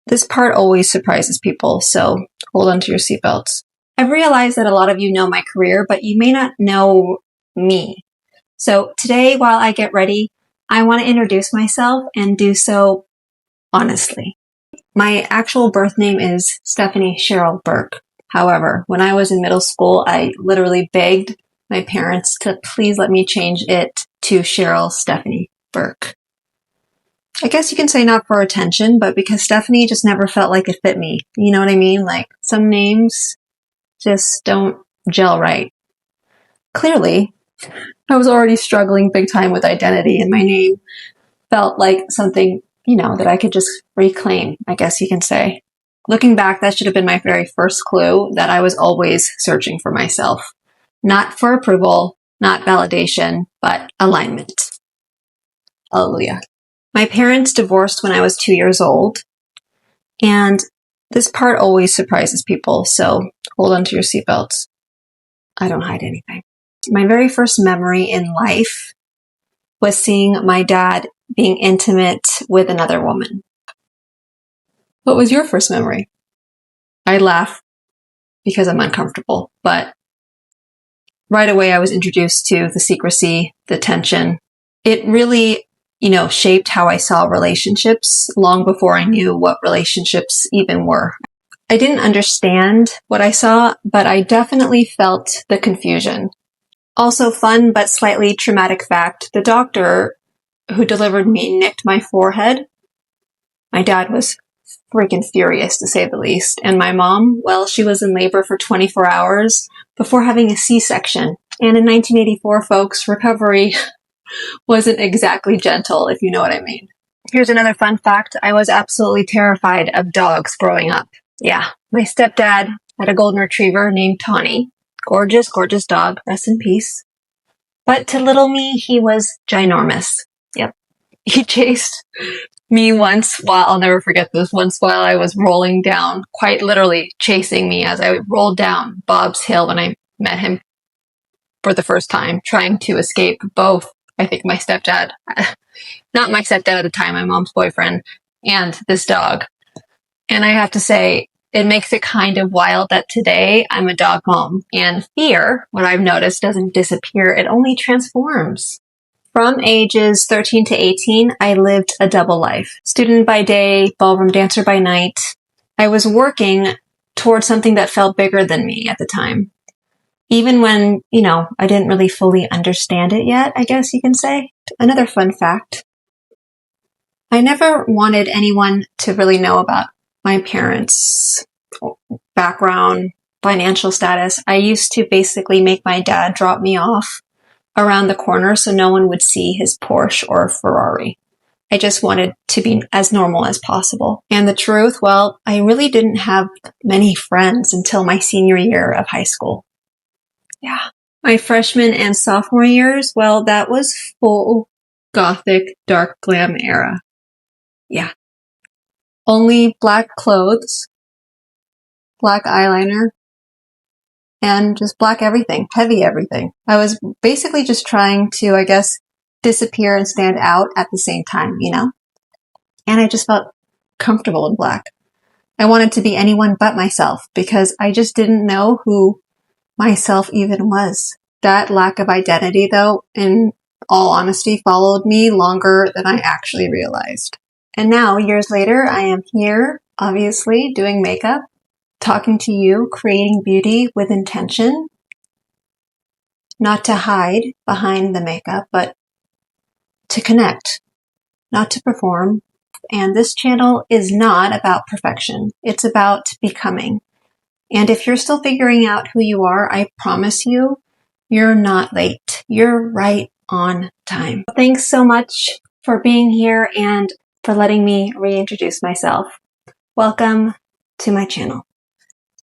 This part always surprises people, so hold on to your seatbelts. I've realized that a lot of you know my career, but you may not know me. So today, while I get ready, I want to introduce myself and do so honestly. My actual birth name is Stephanie Cheryl Burke. However, when I was in middle school, I literally begged my parents to please let me change it to Cheryl Stephanie Burke. I guess you can say not for attention, but because Stephanie just never felt like it fit me. You know what I mean? Like, some names just don't gel right. Clearly, I was already struggling big time with identity, and my name felt like something, that I could just reclaim, I guess you can say. Looking back, that should have been my very first clue that I was always searching for myself. Not for approval, not validation, but alignment. Hallelujah. My parents divorced when I was 2 years old, and this part always surprises people, so hold on to your seatbelts. I don't hide anything. My very first memory in life was seeing my dad being intimate with another woman. What was your first memory? I laugh because I'm uncomfortable, but right away I was introduced to the secrecy, the tension. It really, shaped how I saw relationships long before I knew what relationships even were. I didn't understand what I saw, but I definitely felt the confusion. Also, fun but slightly traumatic fact, the doctor who delivered me nicked my forehead. My dad was freaking furious, to say the least. And my mom, well, she was in labor for 24 hours before having a C-section. And in 1984, folks, recovery wasn't exactly gentle, if you know what I mean. Here's another fun fact. I was absolutely terrified of dogs growing up. Yeah, my stepdad had a golden retriever named Tawny. Gorgeous, gorgeous dog. Rest in peace. But to little me, he was ginormous. Yep. He chased me once I'll never forget this, once while I was rolling down, quite literally chasing me as I rolled down Bob's Hill when I met him for the first time, trying to escape both, I think, my stepdad, not my stepdad at the time, my mom's boyfriend, and this dog. And I have to say, it makes it kind of wild that today I'm a dog mom, and fear, what I've noticed, doesn't disappear, it only transforms. From ages 13 to 18, I lived a double life. Student by day, ballroom dancer by night. I was working towards something that felt bigger than me at the time. Even when, I didn't really fully understand it yet, I guess you can say. Another fun fact. I never wanted anyone to really know about my parents' background, financial status. I used to basically make my dad drop me off around the corner so no one would see his Porsche or Ferrari. I just wanted to be as normal as possible. And the truth, well, I really didn't have many friends until my senior year of high school. Yeah. My freshman and sophomore years, well, that was full gothic, dark glam era. Yeah. Only black clothes, black eyeliner, and just black everything, heavy everything. I was basically just trying to, I guess, disappear and stand out at the same time, And I just felt comfortable in black. I wanted to be anyone but myself because I just didn't know who myself even was. That lack of identity, though, in all honesty, followed me longer than I actually realized. And now, years later, I am here, obviously, doing makeup, talking to you, creating beauty with intention, not to hide behind the makeup, but to connect, not to perform. And this channel is not about perfection. It's about becoming. And if you're still figuring out who you are, I promise you, you're not late. You're right on time. Thanks so much for being here and for letting me reintroduce myself. Welcome to my channel.